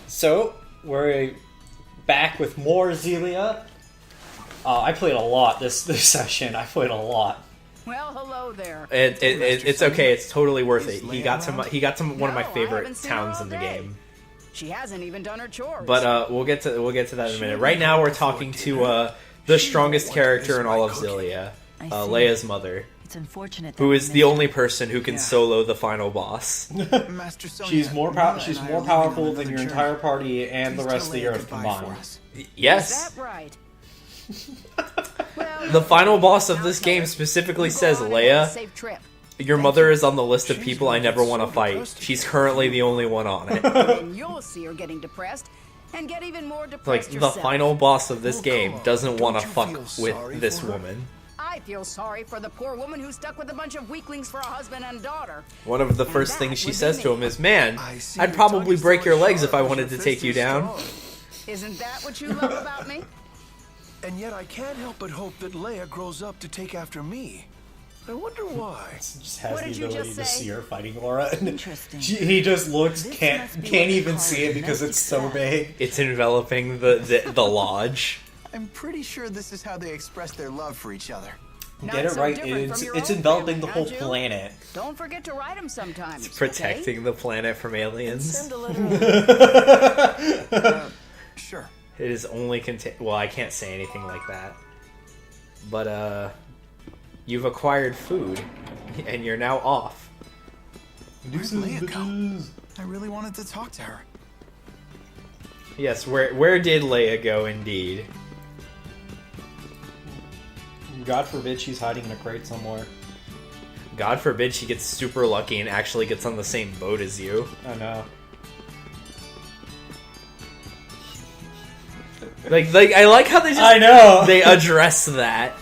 So, we're back with more Xillia. I played a lot this session. I played a lot. Well, hello there. It's okay. It's totally worth it. He got to one of my favorite towns in the game. She hasn't even done her chores. But we'll get to that in a minute. Right now, we're talking to the strongest character in all of Xillia, Leia's mother. It's unfortunate who is the only person who can solo the final boss. She's more powerful than your entire party and the rest of the Earth combined. Yes. Is that right? The final boss of this game specifically says, Leia, your mother is on the list of people I never want to fight. She's currently the only one on it. And you'll see her getting depressed and get even more depressed Like, yourself. the final boss of this game doesn't want to fuck with this woman. I feel sorry for the poor woman who's stuck with a bunch of weaklings for a husband and daughter. One of the first things she says to him is, man, I'd probably break your legs if I wanted to take you down. Isn't that what you love about me? And yet I can't help but hope that Leia grows up to take after me. I wonder why. Just has What did the you ability just to say? see her fighting Laura. Interesting. He just looks, This can't must be even what see it because it's so domestic big. It's enveloping the lodge. I'm pretty sure this is how they express their love for each other. Not Get it so right, different from your it's own enveloping family, the whole huh, Jill? planet. Don't forget to write them sometimes. It's protecting the planet from aliens. Send a letter. Sure. It is only well, I can't say anything like that. But, you've acquired food, and you're now off. Where'd Leia go? I really wanted to talk to her. Yes, where did Leia go, indeed? God forbid she's hiding in a crate somewhere. God forbid she gets super lucky and actually gets on the same boat as you. I know. Like I like how they just I know! they address that.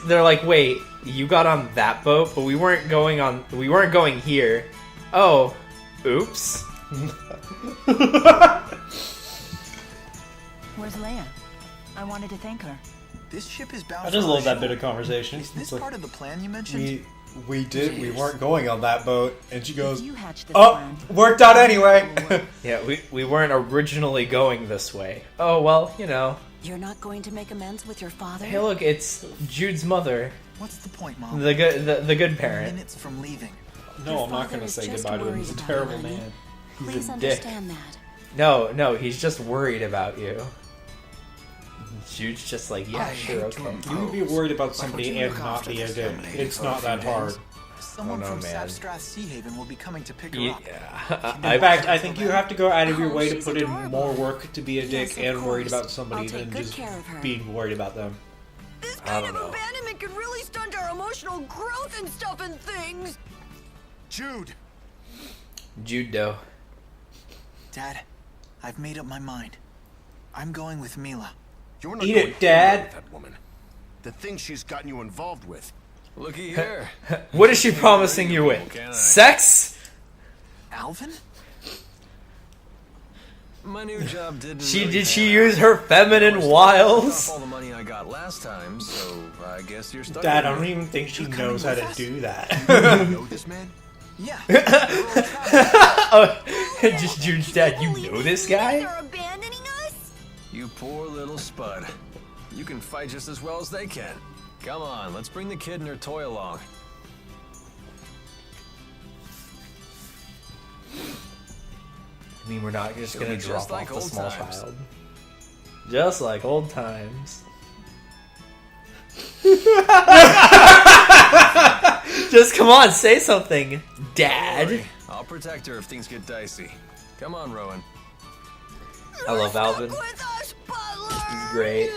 They're like, wait, you got on that boat, but we weren't going here. Oh, oops. Where's Leia? I wanted to thank her. This ship is bound I just for love that bit Ashore. of conversation. Is this It's like, part of the plan you mentioned? we weren't going on that boat, and she goes, You hatched this oh, plan. worked out anyway. Yeah, we weren't originally going this way. Oh, well, you know. You're not going to make amends with your father? Hey, look, it's Jude's mother, What's the point, Mom? the good parent. Minutes from leaving. No, Your I'm not father gonna is say just goodbye to him. worried He's a about terrible you, honey. man. Please He's a dick. understand that. No, he's just worried about you. Jude's just like, yeah, I sure, hate to okay. impose, You can be worried about but somebody would you and look not after be a this dick. young lady It's for a not few that days? hard. Someone no, from man. Sapstrath Sea Haven will be coming to pick her up. Yeah, In fact, I think you have to go out of your Oh, way to she's put in adorable. more work to be a dick Yes, of and worried course. about somebody I'll take than good just care of her. being worried about them. This I kind don't of know. abandonment can really stunt our emotional growth and stuff and things. Jude! Jude dough. Dad, I've made up my mind. I'm going with Mila. You're not Eat going it, Dad. anywhere with that woman. The things she's gotten you involved with. Looky here. What is she promising you with? Sex? Alvin? My new job didn't. Did she use her feminine wiles? All the money I got last time, so I guess you're stuck. Dad, I with don't me. even think she You're coming knows how with to us? do that. You know this man? Yeah. Oh, just Jude's dad. You know this guy? They're abandoning us? You poor little spud. You can fight just as well as they can. Come on, let's bring the kid and her toy along. I mean, we're not just gonna be drop just like off the old small times. child. Just like old times. Just come on, say something, Dad. Don't worry, I'll protect her if things get dicey. Come on, Rowan. I love Alvin. With us, Butler! He's great.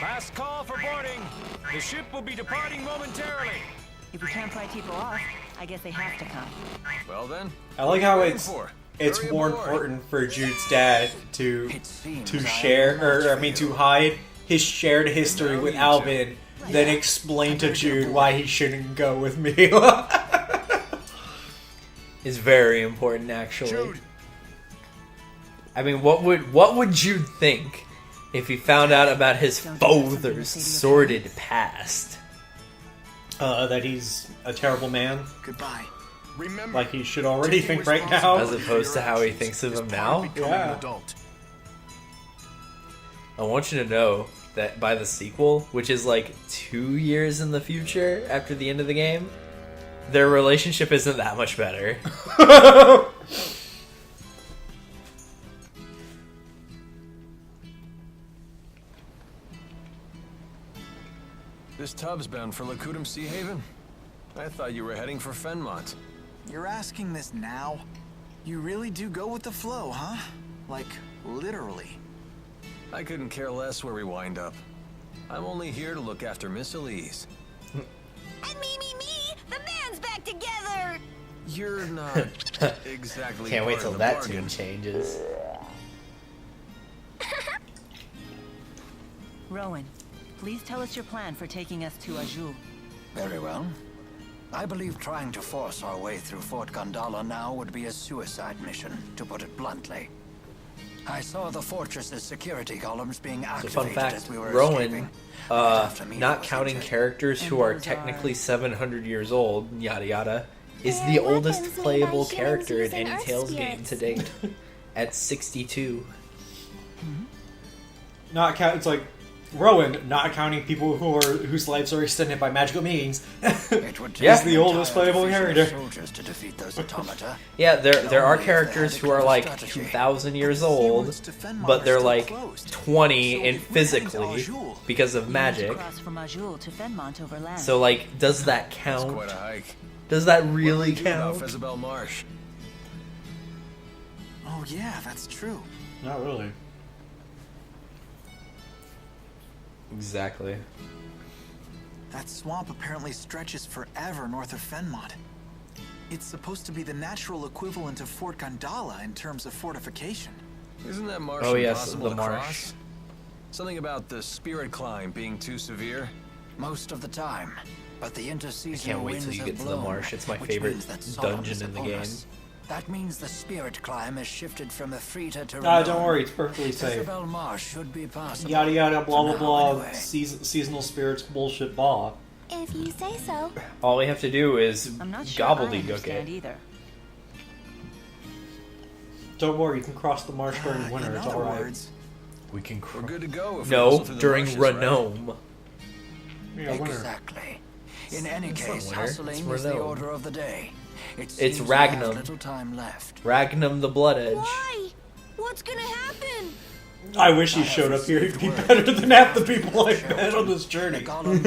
Last call for boarding. The ship will be departing momentarily. If we can't fight people off, I guess they have to come. Well then. I like how waiting it's for? it's Hurry more aboard. important for Jude's dad to It seems to I share have or I mean to hide his shared history Now with you Alvin, then explain to Jude why he shouldn't go with Mila. Is very important, actually. Jude! I mean, what would Jude think if he found out about his Don't you have something to father's say to your sordid past? That he's a terrible man. Goodbye. Remember, Like he should already taking think right now. As opposed to how he thinks of is him part now? becoming Yeah. an adult. I want you to know that by the sequel, which is like 2 years in the future after the end of the game, their relationship isn't that much better. This tub's bound for Lakutum Sea Haven? I thought you were heading for Fenmont. You're asking this now? You really do go with the flow, huh? Like, literally. I couldn't care less where we wind up. I'm only here to look after Miss Elise. And me! The band's back together! You're not exactly Can't wait part till of the that bargain. tune changes. Rowan, please tell us your plan for taking us to Azul. Very well. I believe trying to force our way through Fort Gondala now would be a suicide mission, to put it bluntly. I saw the fortress's security columns being So activated fun fact, as we were Rowan, escaping. Right after Mia not was counting injured. characters who are technically 700 years old, yada yada, is the oldest playable character in any Tales game to date. At 62. Not count. It's like Rowan, not counting people whose lives are extended by magical means. It would take Yeah. He's the oldest entire playable division of character. soldiers to defeat those automata. Yeah, there are Only if they characters had who are a like strategy. 2,000 years But the sea old, routes to Fenmont but are they're still like closed. 20 So and if we're heading to physically Azul, because of We need magic. to cross from Azul to Fenmont over land. So like, does that It's count? quite a hike. Does that What really do we do about count? Fezabel Marsh? Oh yeah, that's true. Not really. Exactly. That swamp apparently stretches forever north of Fenmont. It's supposed to be the natural equivalent of Fort Gondala in terms of fortification. Isn't that marsh Oh, yes, impossible the to marsh. cross? Something about the spirit climb being too severe? Most of the time. But the interseasonal I can't wait till winds you have get to the blown, marsh. It's my which favorite means that Solomon dungeon is in the upon game. us. That means the spirit climb has shifted from Efrita to Ah, Renon. don't worry, it's perfectly safe. Isabel Marsh should be possible. Yada yada, blah blah For now, blah. anyway. Seasonal spirits bullshit. Blah. If you say so. All we have to do is I'm not sure I gobbledygook understand it. either. Don't worry, you can cross the marsh during winter. In It's other all right. words, We can. We're good to go if we No, whistle through the during marshes, right? Renome. Yeah, winter. Exactly. In any It's not case, winter, hustling it's is the Renon. order of the day. It It's seems we have Ragnum. little time left. Ragnum the Blood Edge. Why? What's gonna happen? I wish he showed up here. He'd be better than half the people I've met on this The journey. golems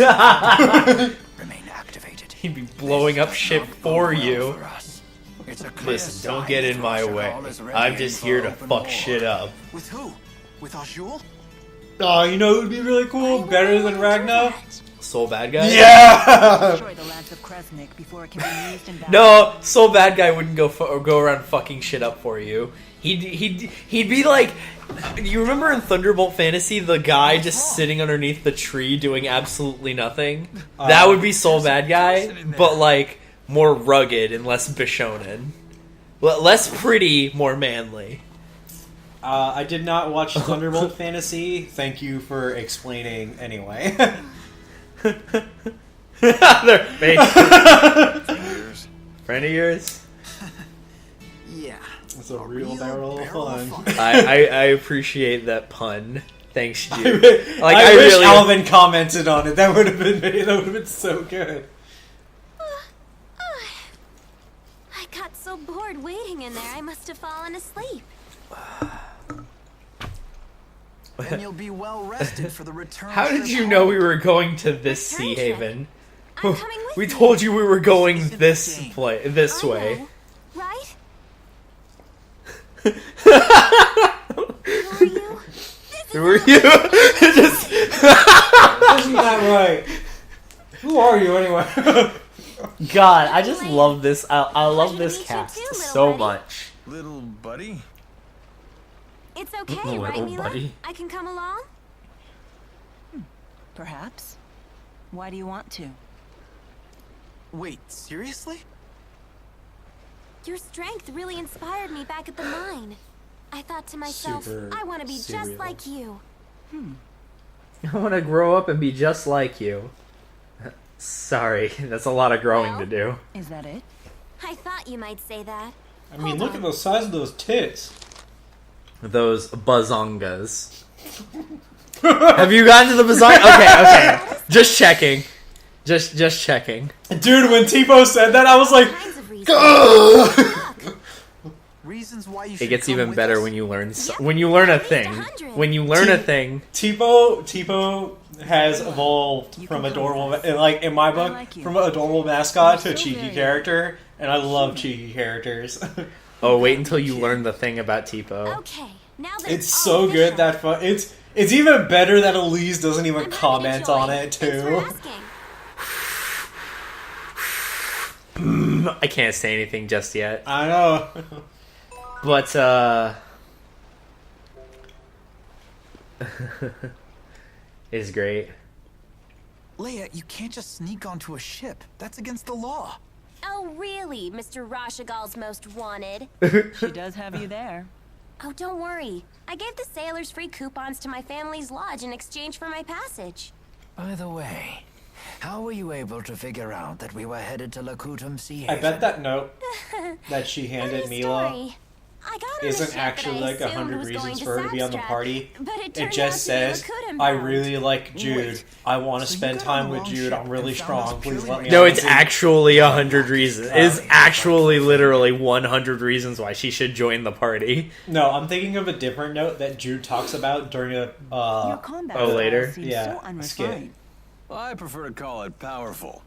remain activated. He'd be blowing up shit for you. For us. It's a clear Listen, don't sign get that in my Russia way. Hall is ready I'm just for here to open fuck war. shit up. with who? With Azul? Oh, you know it would be really cool? Better than Ragnar? Soul Bad Guy? Yeah! Destroy the lands of Kresnik before it can be used in battle. No, Soul Bad Guy wouldn't go around fucking shit up for you. He'd be like, you remember in Thunderbolt Fantasy the guy just sitting underneath the tree doing absolutely nothing? That would be Soul Bad Guy, but like more rugged and less Bishonen. Less pretty, more manly. I did not watch Thunderbolt Fantasy. Thank you for explaining anyway. Their face. Years. Friend of yours? Yeah. It's a real barrel of fun. I appreciate that pun. Thanks, I dude. wish Like, I really- Alvin commented on it. That would have been so good. I got so bored waiting in there, I must have fallen asleep. Then you'll be well rested for the return. How did trip you home. know we were going to this Return sea trip? haven? I'm coming with We you. told you we were going This isn't this the game. this I way. know, right? Who are you? Who are you? Just Isn't that right? Who are you anyway? God, I just love this. I love Pleasure to this meet you cast too, little so buddy. much. Little buddy? It's okay, Little right, Mila? buddy. I can come along? Perhaps. Why do you want to? Wait, seriously? Your strength really inspired me back at the mine. I thought to myself, Super I want to be just cereal. like you. I want to grow up and be just like you. Sorry, that's a lot of growing to do. Is that it? I thought you might say that. I mean, look at the size of those tits. Those bazongas. Have you gotten to the bazonga? Okay. Just checking. Just checking. Dude, when Tipo said that, I was like, Reasons why you it should gets come even with better us? when you learn when you learn a thing. When you learn a thing. Tipo has evolved from adorable, like in my book, from an adorable mascot to a cheeky character, and I love cheeky characters. Oh, wait until you learn the thing about Tipo. Okay, now that It's so good that it's even better that Elise doesn't even comment on it too. I can't say anything just yet. I know. But, it's great. Leia, you can't just sneak onto a ship. That's against the law. Oh, really, Mr. Rashagal's most wanted? She does have you there. Oh, don't worry. I gave the sailors free coupons to my family's lodge in exchange for my passage. By the way, how were you able to figure out that we were headed to Lakutum Sea I Haven? bet that note that she handed Mila Story. I got on a isn't ship actually that I like assumed 100 was reasons going for her to be on the Sapstrap, party. but It turned just out to be says, Lakutum I bound. really like Jude. Wait, I want to so you spend got time on the with wrong Jude. ship I'm really and found us strong. Please purely let me No, on it's the- actually 100 reasons. It's actually literally 100 reasons why she should join the party. No, I'm thinking of a different note that Jude talks about during a Your combat Oh, style later? seems Yeah, so a skit. unrefined. Well, I prefer to call it powerful.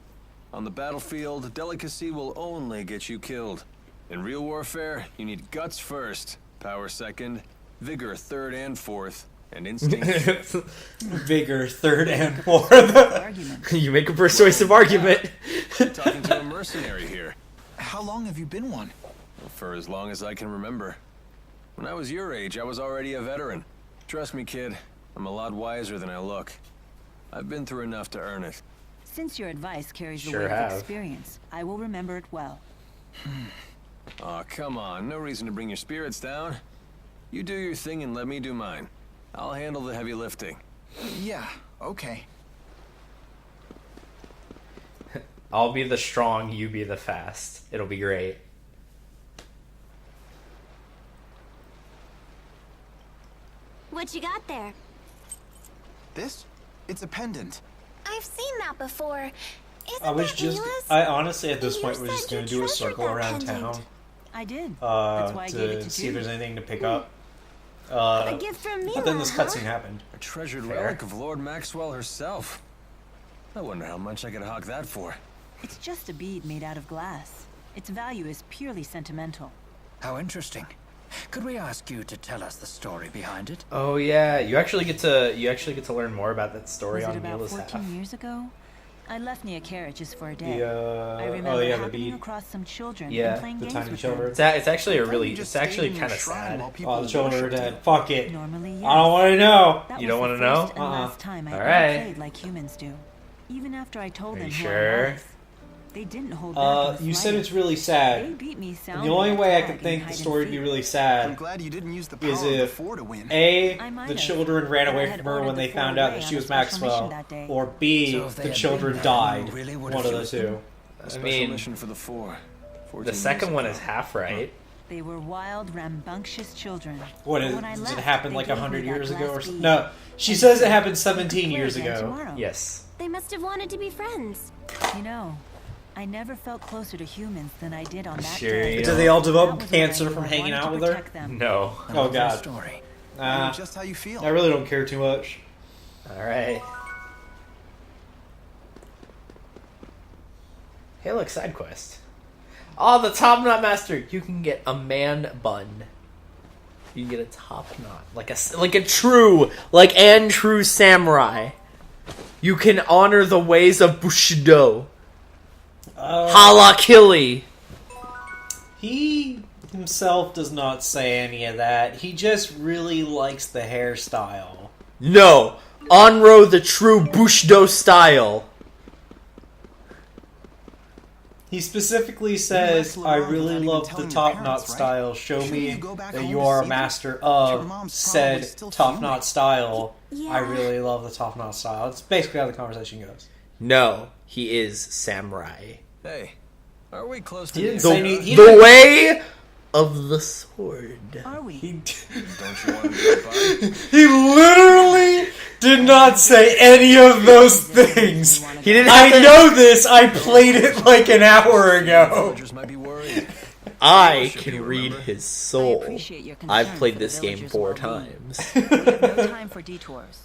On the battlefield, delicacy will only get you killed. In real warfare, you need guts first, power second, vigor third and fourth, and instinct. Vigor third and fourth. Argument. You make a persuasive argument. Talking to a mercenary here. How long have you been one? For as long as I can remember. When I was your age, I was already a veteran. Trust me, kid, I'm a lot wiser than I look. I've been through enough to earn it. Since your advice carries the Sure weight have. of experience, I will remember it well. Aw, come on, no reason to bring your spirits down. You do your thing and let me do mine. I'll handle the heavy lifting. Yeah, okay. I'll be the strong, you be the fast. It'll be great. What you got there? This? It's a pendant. I've seen that before. Isn't I was that just, Mila's? I honestly at this You point was said just gonna you do a treasured circle that around pendant. town I did. That's why I gave it to to see if Jude. there's anything to pick up. A gift from Mila, But then this huh? cutscene happened. A treasured Fair. relic of Lord Maxwell herself. I wonder how much I could hawk that for. It's just a bead made out of glass. Its value is purely sentimental. How interesting. Could we ask you to tell us the story behind it? Oh yeah, you actually get to learn more about that story Was it on about Mila's 14 half. years ago? I left Nia just for a day. The I oh remember yeah, the happening bead. across some children Yeah, and playing the games tiny with children. It's actually a Why really, don't you just it's actually stay in kind your of shrine sad. while people Oh, the children are worship dead. you? Fuck it. Normally, yes. I don't want to know. That You was don't the wanna know? first and last time I All ever right. played like humans do. Even after I told Are them you who sure? I was, they didn't hold back. in the You said it's slightest. really They sad. beat me And soundly the only at way I tag could and think hide the and story would be seek. really I'm sad glad you didn't use the power is of the if four to win. A, I might the have, children ran but I away had from her ordered when the they four found out away that on she a was special mission Maxwell, that day. or B, So if they the had children been there, died. you really would One have of the used two. them? A special mean, mission for the four. 14 The second years one ago. is half right. They were wild, rambunctious children. What But is? when I Does left, it happen they like gave me 100 that years ago or glass something? bead. No, she And says it said, happened "We 17 can play years again ago. tomorrow." Yes. They must have wanted to be friends. You know, I never felt closer to humans than I did on that Sure day. you Did they all That develop was when I cancer knew from I hanging wanted out to with her? protect them. No. I Oh love that god. story. I know just how you feel. I really don't care too much. All right. Hey, look, side quest. Oh, the top knot master. You can get a man bun. You can get a top knot, like a true samurai. You can honor the ways of Bushido. Halakili. He himself does not say any of that. He just really likes the hairstyle. No, Onro the true Bushido style. He specifically says, I really love the top knot style. Show me that you are a master of said top knot style. I really love the top knot style. It's basically how the conversation goes. No, he is samurai. Hey, Are we close to He didn't the say end? any- he The didn't- way of the sword. Are we? He, Don't you want to go by? he literally did not say any of those things. He didn't I have to- know this. I played it like an hour ago. Villagers might be worried. I Should can you read remember? his soul. appreciate your concern I've played for the this game villagers' 4 well-being. times. We have no time for detours.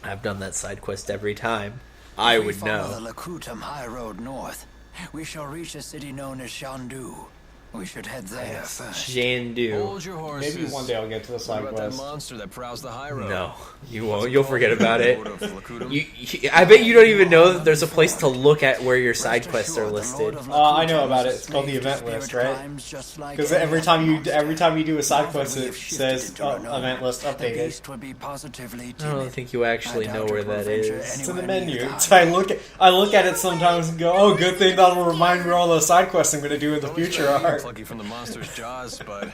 I've done that side quest every time. I If we would follow know. the Lakutam High Road north, we shall reach a city known as Shandu. We should head there first. Jandu. Hold your horses. Maybe one day I'll get to the What side about that quest. monster that prowls the high road? No, you won't. You'll forget about it. Lord of Lakutam? I bet you don't even know that there's a place to look at where your side quests are listed. I know about it. It's called the event list, right? Because every time you do a side quest, it says event list updated. I don't think you actually know where that is. It's in the menu. So I look at it sometimes and go, "Oh, good thing that'll remind me of all those side quests I'm going to do in the future are." Plucky from the monster's jaws, but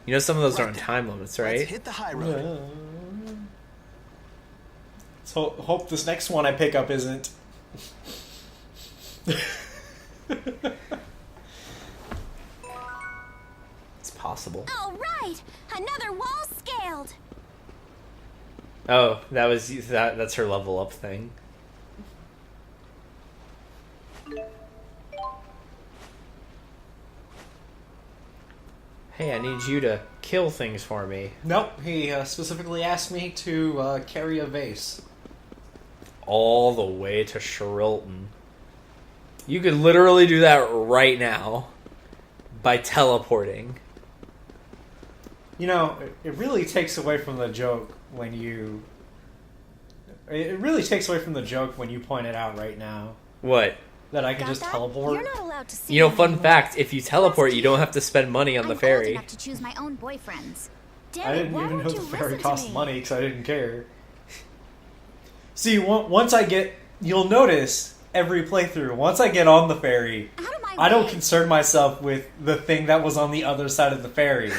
You know some of those are on time limits, Let's right? hit the high road. So hope this next one I pick up isn't. It's possible. All right, another wall scaled. Oh, that's her level up thing. Hey, I need you to kill things for me. Nope. He specifically asked me to carry a vase. All the way to Sherilton. You could literally do that right now by teleporting. You know, it really takes away from the joke when you. It really takes away from the joke when you point it out right now What? that I can Got just that? teleport. You're not allowed to see You know, him fun anymore. fact, if you teleport, you don't have to spend money on the I'm old ferry. enough to choose my own boyfriends. Damn I it, didn't why even know won't the you ferry listen cost to me? money because I didn't care. See, once I get, you'll notice every playthrough. Once I get on the ferry, Out of my I don't way. concern myself with the thing that was on the other side of the ferry.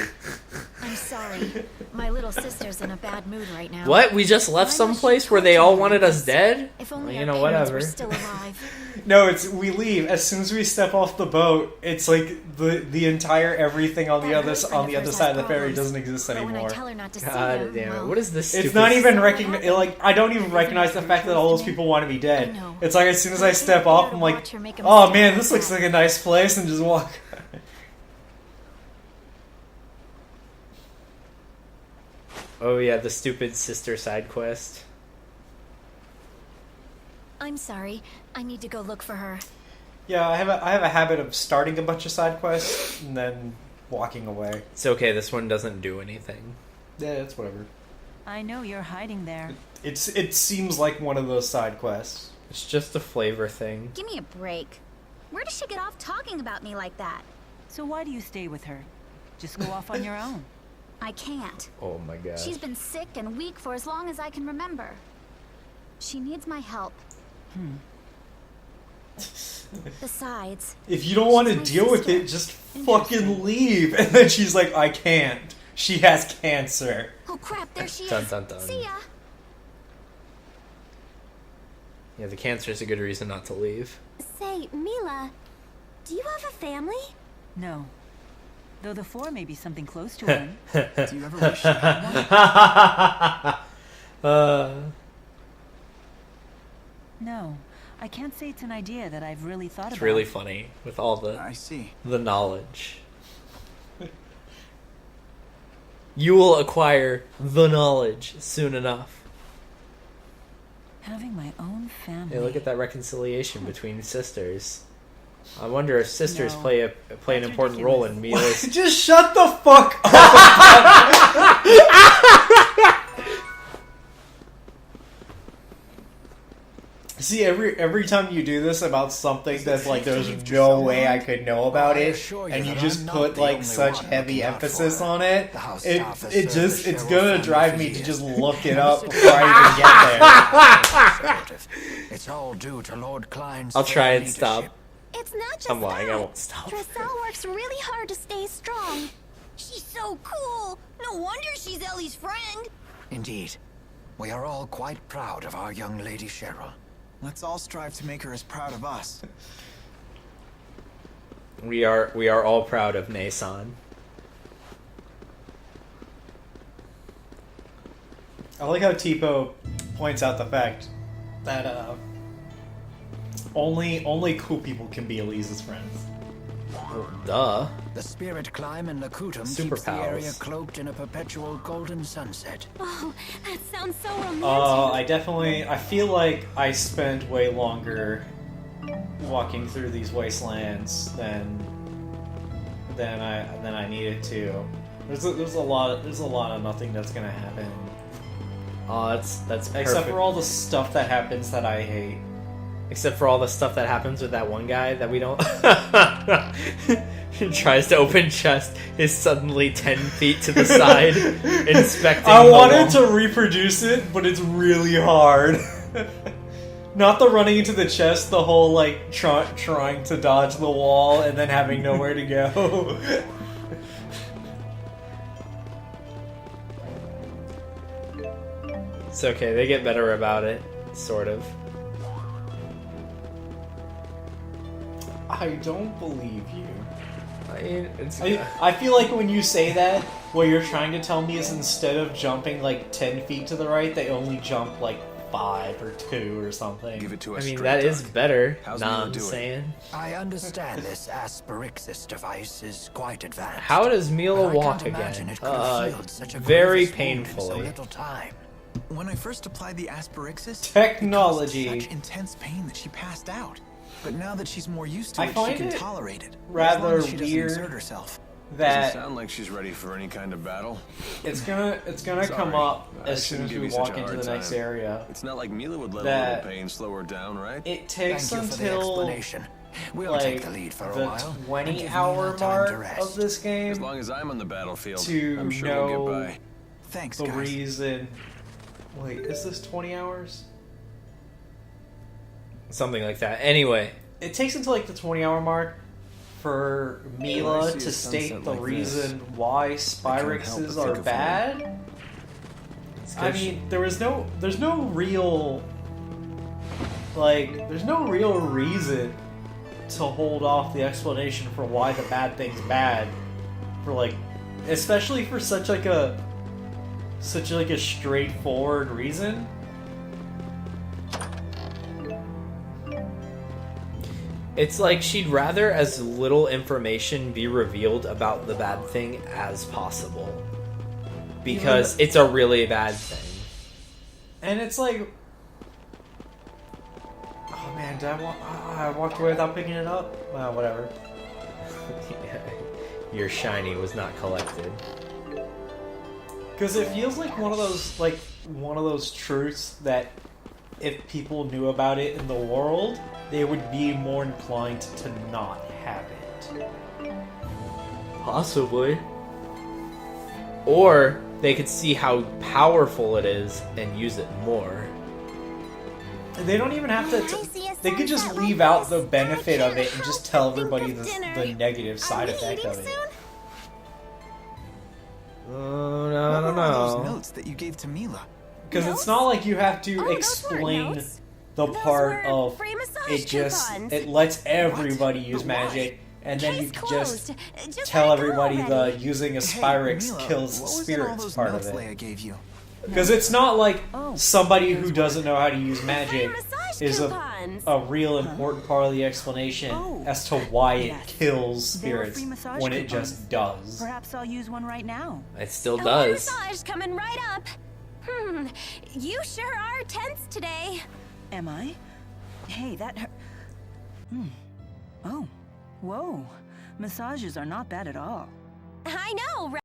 I'm sorry. My little sister's in a bad mood right now. What? We just left some place where they all wanted us dead? If Well, only you our know, parents whatever. were still alive. No, we leave as soon as we step off the boat. It's like the entire everything on the That other hurts when on the the other first side has of the ferry problems. doesn't exist But when I anymore. tell her not to see God him, damn it. well, What is this stupid... It's not even So what recognize. happened? Like I don't even recognize the fact that all those people want to be dead. I know. It's like as soon as But I I step can't off, bear I'm to like, watch her make a oh mistake man, like this looks that. like a nice place, and just walk. Oh yeah, the stupid sister side quest. I'm sorry. I need to go look for her. Yeah, I have a habit of starting a bunch of side quests and then walking away. It's okay, this one doesn't do anything. Yeah, it's whatever. I know you're hiding there. It seems like one of those side quests. It's just a flavor thing. Give me a break. Where does she get off talking about me like that? So why do you stay with her? Just go off on your own. I can't. Oh my god. She's been sick and weak for as long as I can remember. She needs my help. Besides, If you don't want to she's my deal with sister. it, just fucking leave. And then she's like, I can't. She has cancer. oh crap, there she is. Dun, dun, dun. See ya. Yeah, the cancer is a good reason not to leave. Say, Mila, do you have a family? No. Though the 4 may be something close to one. Do you ever wish you had one? No. I can't say it's an idea that I've really thought It's about. really funny with all I see. the knowledge. You will acquire the knowledge soon enough. Having my own family. Hey, look at that reconciliation between sisters. I wonder if sisters No. play an That's important role in Mila's. Just shut the fuck up. See, every time you do this about something that's like there's no way I could know about it, and you just put like such heavy emphasis on it, it's gonna drive me to just look it up before I even get there. It's all due to Lord Klein's I'll try and leadership. stop. It's not just I'm lying, I that. won't stop. Dressel works really hard to stay strong. She's so cool. No wonder she's Ellie's friend. Indeed. We are all quite proud of our young Lady Cheryl. Let's all strive to make her as proud of us. We are all proud of Nason. I like how Tipo points out the fact that only cool people can be Elise's friends. Well, duh. The spirit climb in Lakutum keeps the area cloaked in a perpetual golden sunset. Oh, that sounds so romantic. I feel like I spent way longer walking through these wastelands than I needed to. There's a lot of nothing that's gonna happen. That's perfect. Except for all the stuff that happens that I hate. Except for all the stuff that happens with that one guy that we don't... Tries to open chest, is suddenly 10 feet to the side, inspecting I the wanted wall. to reproduce it, but it's really hard. Not the running into the chest, the whole, like, trying to dodge the wall and then having nowhere to go. It's okay, they get better about it, sort of. I don't believe you. I feel like when you say that, what you're trying to tell me is instead of jumping like 10 feet to the right, they only jump like 5 or 2 or something. Give it to us. I mean, that is better. How's Nah, Mila I'm doing? saying. I understand this Asperixis device is quite advanced. How does Mila but I walk can't imagine again? it could have healed such a Very grievous wound in so painfully. little time. When I first applied the Asperixis, Technology. it caused such intense pain that she passed out. But now that she's more used to I it, she find can it tolerate it. rather as long as she doesn't weird exert herself. that Doesn't sound like she's ready for any kind of battle. it's gonna come Sorry. up I as soon shouldn't as give we you such walk a into the hard next time. area. It's not like Mila would let a That little pain slow her down, right? It takes Thank you for the until explanation. We'll like take the lead for a while. and 20 give hour Mila time to mark rest. of this As game long as I'm on the battlefield, to I'm sure know we'll get by. Thanks, the guys. reason. Wait, is this 20 hours? Something like that. Anyway. It takes until like the 20-hour mark for Mila see to a state sunset the like reason why help Spyrixes but are think of bad. I mean, there's no real reason to hold off the explanation for why the bad thing's bad. For like, especially for such a straightforward reason. It's like she'd rather as little information be revealed about the bad thing as possible. Because it's a really bad thing. And it's like... Oh man, did I walked away without picking it up? Well, whatever. Your shiny was not collected. Because it feels like one of those truths that if people knew about it in the world, they would be more inclined to not have it. Possibly. Or they could see how powerful it is and use it more. They don't even have to... They could just leave out the benefit of it and just tell everybody the negative side effect of it. No, What I don't were all those know. notes that you gave to Mila? Because it's not like you have to those weren't explain notes. the Those part were of free massage it just... coupons. It lets everybody use But why? magic, and then you Case can just closed. Just tell let go everybody already. the using a Hey, Spyrix Mila, kills what was in all spirits those part of notes it. Leia gave you? Because it's not like Oh. somebody who doesn't know how to use magic massage is coupons. a real important part of the explanation Oh, as to why it yes. kills They were spirits free massage when it coupons. just does. Perhaps I'll use one right now. It still A does. massage coming right up. You sure are tense today. Am I? Hey, that hurt. Oh. Whoa. Massages are not bad at all. I know, right?